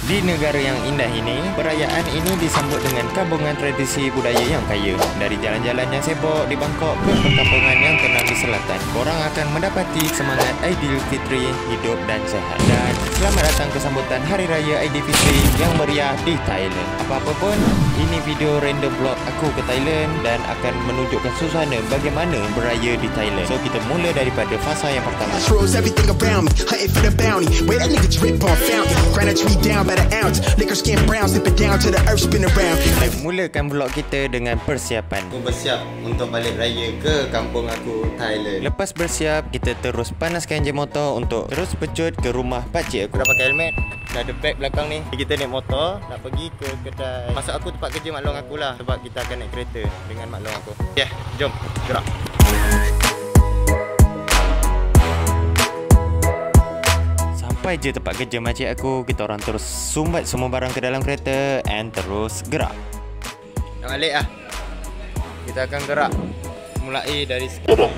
Di negara yang indah ini, perayaan ini disambut dengan kampungan tradisi budaya yang kaya. Dari jalan-jalan yang sibuk di Bangkok ke perkampungan yang tenang di selatan, korang akan mendapati semangat Aidilfitri hidup dan sehat. Dan selamat datang ke sambutan Hari Raya Aidilfitri yang meriah di Thailand. Apa-apa pun, ini video random vlog aku ke Thailand dan akan menunjukkan suasana bagaimana beraya di Thailand. So kita mula daripada fasa yang pertama. Everything around me, hunting for the bounty. Where that nigga drip on fountain. Grind a tree down by the ounce. Liquor skin brown, slip it down to the earth, spin around. Kita mulakan vlog kita dengan persiapan. Aku bersiap untuk balik raya ke kampung aku, Thailand. Lepas bersiap, kita terus panaskan je motor untuk terus pecut ke rumah pakcik aku. Dah pakai helmet, dah ada beg belakang ni. Kita naik motor nak pergi ke kedai. Masa aku tempat kerja maklong aku lah, sebab kita akan naik kereta dengan maklong aku. Ya, jom gerak. Sampai je tempat kerja makcik aku, kita orang terus sumbat semua barang ke dalam kereta and terus gerak. Nak balik lah. Kita akan gerak mulai dari sekarang.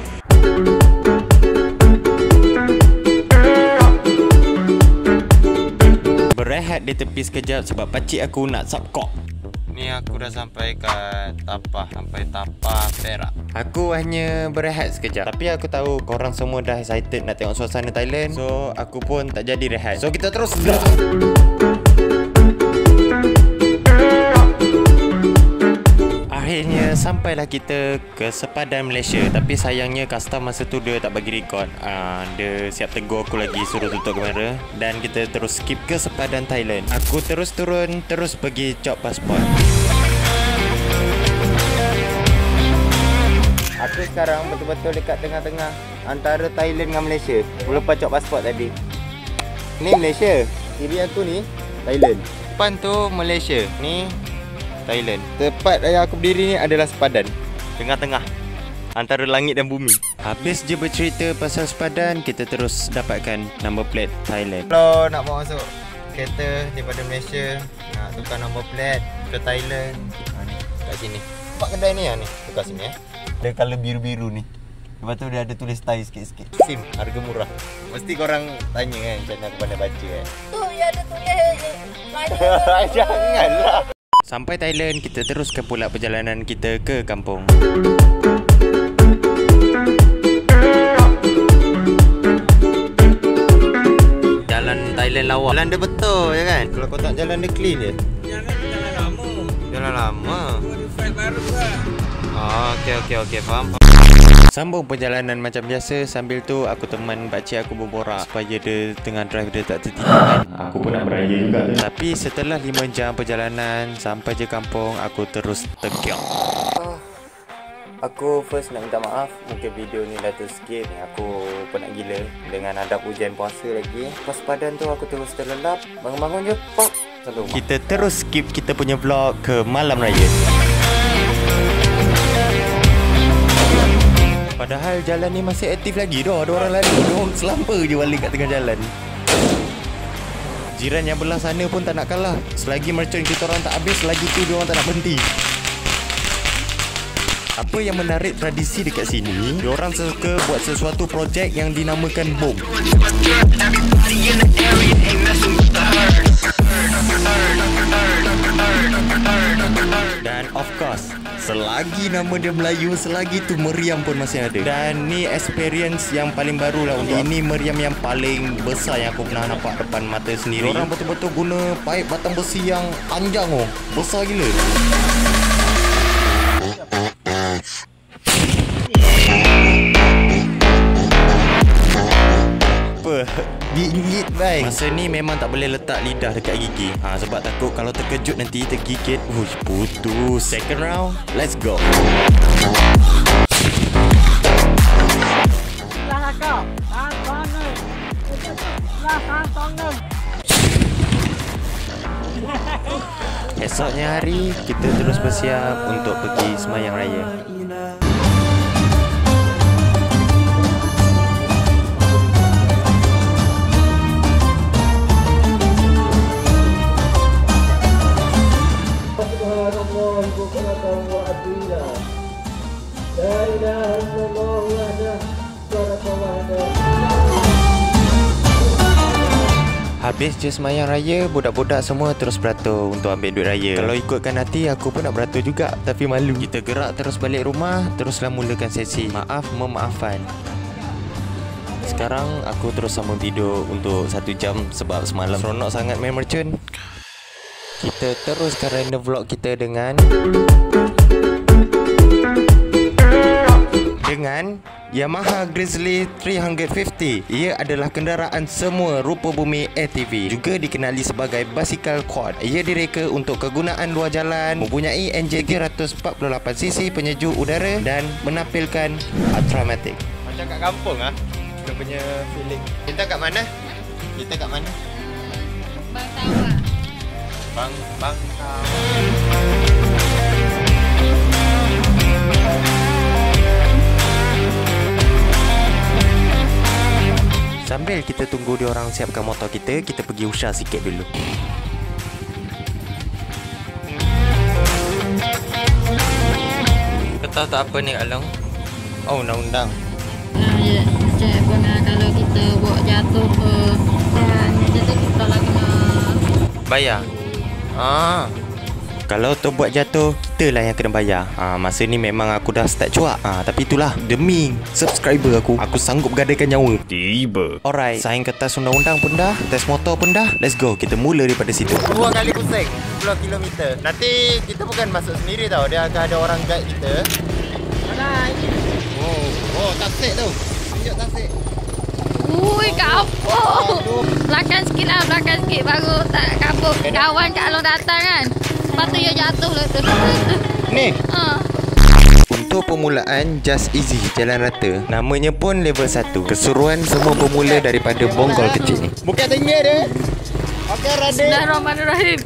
Berehat di tepi sekejap sebab pakcik aku nak subkok. Ni aku dah sampai kat Tapah, sampai Tapah Perak. Aku hanya berehat sekejap, tapi aku tahu korang semua dah excited nak tengok suasana Thailand. So aku pun tak jadi rehat. So kita terus gerak. Akhirnya sampailah kita ke sepadan Malaysia. Tapi sayangnya custom masa tu dia tak bagi record. Dia siap tegur aku lagi, suruh tutup kamera. Dan kita terus skip ke sepadan Thailand. Aku terus turun, terus pergi cop pasport. Aku sekarang betul-betul dekat tengah-tengah antara Thailand dengan Malaysia. Lupa cop pasport tadi. Ni Malaysia, kiri aku ni Thailand. Depan tu Malaysia, ni Thailand. Tepat yang aku berdiri ni adalah sepadan, tengah-tengah antara langit dan bumi. Habis je bercerita pasal sepadan, kita terus dapatkan number plate Thailand. Kalau nak bawa masuk kereta daripada Malaysia, nak tukar number plate ke Thailand, ni kat sini. Nampak kedai ni ni, tukar sini Dia colour biru-biru ni. Lepas tu dia ada tulis Thai sikit-sikit. SIM, harga murah. Mesti korang tanya kan macam mana aku pandai baca kan. Tu yang ada tulis Janganlah. Sampai Thailand, kita teruskan pula perjalanan kita ke kampung. Jalan Thailand lawa. Jalan dia betul je kan? Kalau kau tak jalan dia clean je. Jalan lama. Jalan lama. Modify baru lah. Okey, faham. Sambung perjalanan macam biasa. Sambil tu aku teman pakcik aku berborak supaya dia tengah drive dia tak tertinggal. Aku pun nak beraya juga tu. Tapi setelah 5 jam perjalanan sampai je kampung, aku terus terkiong. Aku first nak minta maaf, mungkin video ni dah terskip. Aku penat gila dengan hadap hujan puasa lagi. Pas padan tu aku terus terlelap. Bangun-bangun je, pop, sampai rumah. Kita terus skip kita punya vlog ke malam raya. Padahal jalan ni masih aktif lagi dah. Ada orang lalu, dia orang selampa je balik kat tengah jalan. Jiran yang belah sana pun tak nak kalah. Selagi mercon kita orang tak habis, lagi tu dia orang tak nak berhenti. Apa yang menarik tradisi dekat sini, dia orang suka buat sesuatu projek yang dinamakan bom. Dan of course, selagi nama dia Melayu, selagi tu meriam pun masih ada. Dan ni experience yang paling baru lah untuk ini meriam yang paling besar yang aku pernah nampak depan mata sendiri. Orang betul-betul guna paip batang besi yang panjang besar gila. Bingit baik. Masa ni memang tak boleh letak lidah dekat gigi. Sebab takut kalau terkejut nanti tergigit. Putus. Second round, let's go. Esoknya hari, kita terus bersiap untuk pergi semayang raya. Habis je semayang raya, budak-budak semua terus beratur untuk ambil duit raya. Kalau ikutkan hati, aku pun nak beratur juga, tapi malu. Kita gerak terus balik rumah, teruslah mulakan sesi maaf memaafan. Sekarang aku terus sambung tidur untuk 1 jam sebab semalam seronok sangat main merchant. Kita teruskan random vlog kita dengan Yamaha Grizzly 350. Ia adalah kenderaan semua rupa bumi ATV, juga dikenali sebagai basikal quad. Ia direka untuk kegunaan luar jalan, mempunyai enjin 348cc penyejuk udara dan menampilkan Ultramatic. Macam kat kampung ah, kita punya feeling. Kita kat mana? Kita kat mana? Bang Tawa. Bang Tawa. Sambil kita tunggu dia orang siapkan motor kita pergi usah sikit dulu. Kata tak apa ni Kak Long? Oh, undang-undang. Ya, cek pernah kalau kita buat jatuh ke dan jadi kita lah kena bayar. Kalau tu buat jatuh, kita lah yang kena bayar. Masa ni memang aku dah start cuak. Tapi itulah, demi subscriber aku sanggup gadaikan nyawa. Tiba. Alright, saing kertas undang-undang pun dah, tes motor pun dah. Let's go, kita mula daripada situ. 2 kali pusing, 10 km. Nanti kita bukan masuk sendiri tau. Dia akan ada orang guide kita. Mana ini? Oh, tasik tu. Tunjuk tasik. Ui, kapur. Belakang sikit lah, belakang sikit baru tak kapur. Kawan Kak Long datang kan. Lepas tu dia jatuh lah tu. Ni? Untuk permulaan, just easy, jalan rata. Namanya pun level 1. Keseruan semua bermula daripada bonggol kecil ni. Bukit tinggi dia. Okey, Radik. Bismillahirrahmanirrahim.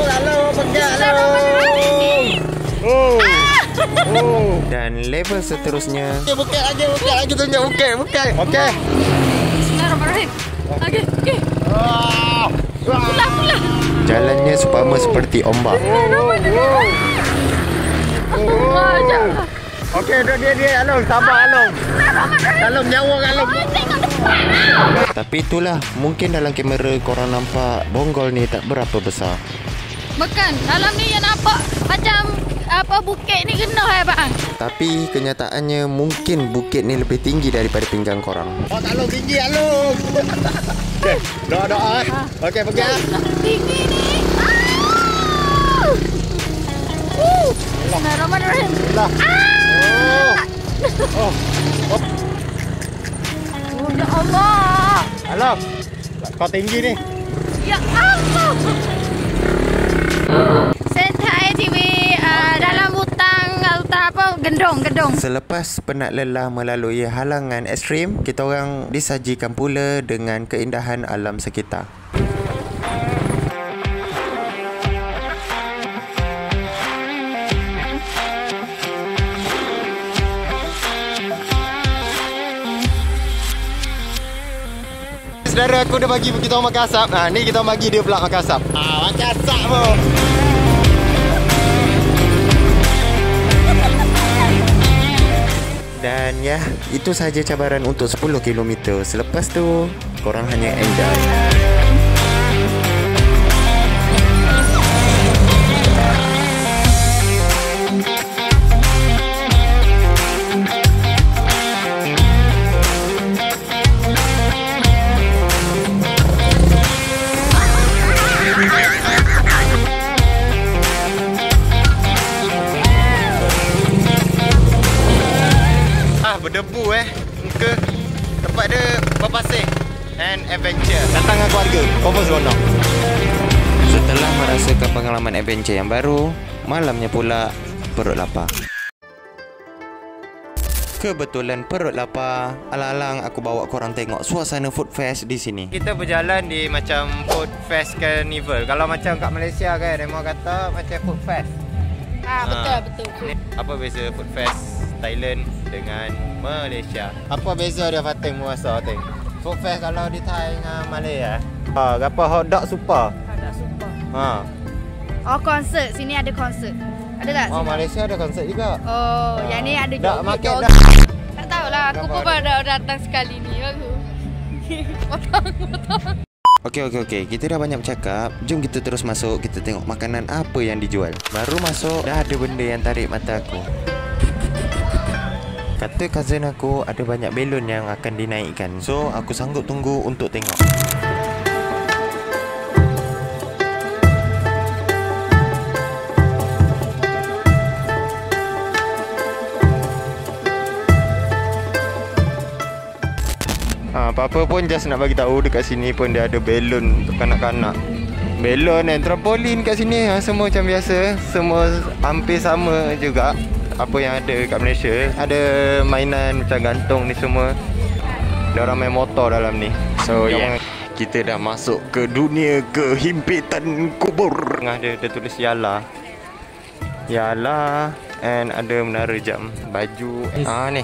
Halo, pegang. Dan level seterusnya. Bukit lagi tunjuk bukit. Okey. Bismillahirrahmanirrahim. Okey. Pulang. Jalannya supama seperti ombak. Okey, dia Along, sabar Along. Along nyawa Along. Tapi itulah, mungkin dalam kamera korang nampak bonggol ni tak berapa besar. Bukan, dalam ni yang nampak macam apa bukit ni kena bang. Tapi kenyataannya mungkin bukit ni lebih tinggi daripada pinggang korang. Oh, tak Along tinggi Along. Okey, doa. Okey, pergi ah. Tinggi ni. Bismillahirrahmanirrahim. Ya Allah. Along, kau tinggi ni. Ya Allah. Sentra ATV dalam hutang apa gendong. Selepas penat lelah melalui halangan ekstrim, kita orang disajikan pula dengan keindahan alam sekitar. Saudara aku dah bagi kita orang makan asap. Ni kita orang bagi dia pula makan asap. Makan asap pun. Dan ya, itu sahaja cabaran untuk 10 km. Selepas tu, korang hanya enjoy. Berdebu muka tempat dia berpasir and adventure. Datang dengan keluarga, confirm seronok. Setelah merasakan pengalaman adventure yang baru, malamnya pula perut lapar. Kebetulan perut lapar, alang-alang aku bawa korang tengok suasana food fest di sini. Kita berjalan di macam food fest carnival. Kalau macam kat Malaysia kan, mereka kata macam food fest. Betul. Apa beza food fest Thailand dengan Malaysia? Apa beza dia Fatim puasa Fatim? Food fest kalau di Thai dengan Malaysia. Apa hotdog super? Hotdog super. Oh, konsert. Sini ada konsert. Ada tak? Oh, Malaysia ada konsert juga. Oh, yang ni ada joget. Tak tahulah, aku pun baru datang sekali ni. Potong. Okey. Kita dah banyak bercakap. Jom kita terus masuk. Kita tengok makanan apa yang dijual. Baru masuk, dah ada benda yang tarik mata aku. Kata cousin aku ada banyak belon yang akan dinaikkan. So, aku sanggup tunggu untuk tengok. Apa-apa pun just nak bagi tahu dekat sini pun dia ada belon untuk kanak-kanak. Belon dan trampolin kat sini semua macam biasa. Semua hampir sama juga apa yang ada kat Malaysia. Ada mainan macam gantung ni semua. Ada orang main motor dalam ni. So yang kita dah masuk ke dunia kehimpitan kubur. Ada tulis Yala. And ada menara jam. Baju ni.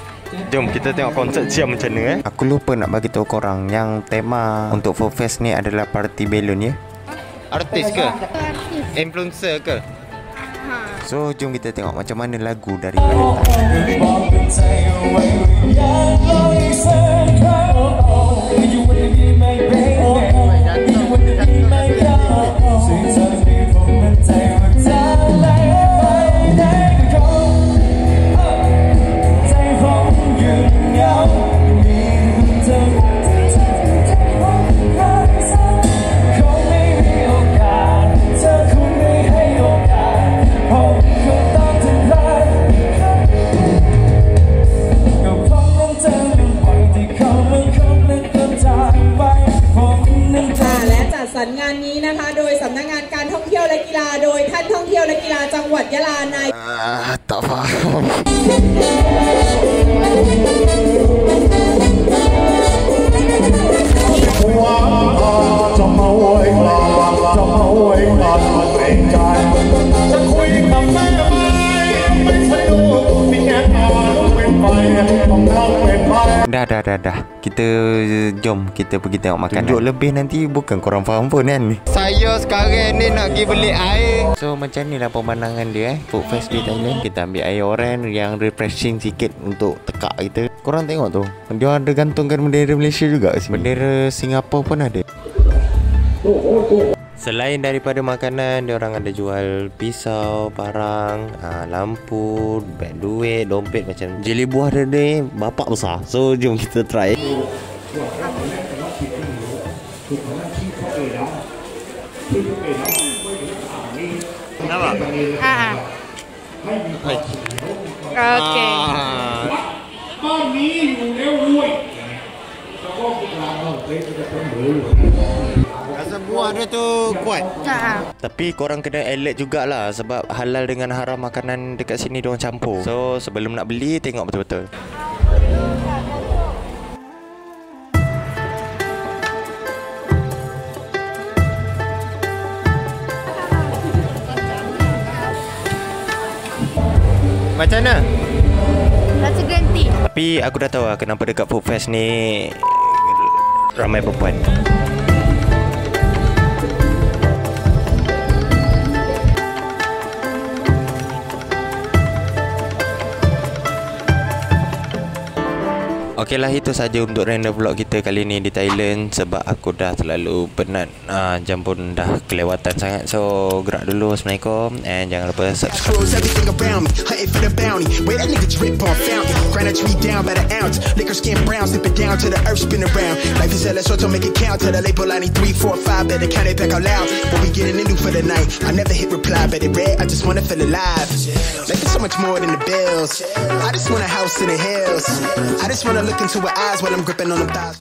Jom kita tengok konsert jam macam mana. Aku lupa nak bagi tahu korang yang tema untuk Folk Fest ni adalah party balloon ya. Artis ke? Influencer ke? So jom kita tengok macam mana lagu daripada tak faham. Dah. Jom kita pergi tengok makanan. Tunjuk lebih nanti bukan korang faham pun kan. Saya sekarang ni nak pergi beli air. So macam ni lah pemandangan dia Folk Fest di Thailand. Kita ambil air oren yang refreshing sikit untuk tekak kita. Korang tengok tu, dia ada gantungkan bendera Malaysia juga sini. Bendera Singapura pun ada. Selain daripada makanan, dia orang ada jual pisau, parang, lampu, beg duit, dompet macam jeli buah dia ni bapak besar. So jom kita try. Nampak? Okey. Rasa buah dia tu kuat. Tapi korang kena alert jugalah sebab halal dengan haram makanan dekat sini diorang campur. So sebelum nak beli tengok betul-betul. Macam mana? Rasa green tea. Tapi aku dah tahu lah kenapa dekat Folk Fest ni ramai perempuan. Okeylah, itu saja untuk random vlog kita kali ni di Thailand. Sebab aku dah terlalu penat, jam pun dah kelewatan sangat. So gerak dulu. Assalamualaikum. And jangan lupa subscribe. Everything around me, hunting for the bounty. Where that nigga drip on fountain. Grind a tree down by the ounce. Liquor skin brown, slip it down to the earth, spin around. Life is hella short, so make it count. To the label, I need 3, 4, 5. Better count it back out loud. What we getting into for the night? I never hit reply, but it read, I just wanna feel alive. Life is so much more than the bills. I just want a house in the hills. I just wanna look into her eyes while I'm gripping on them thighs.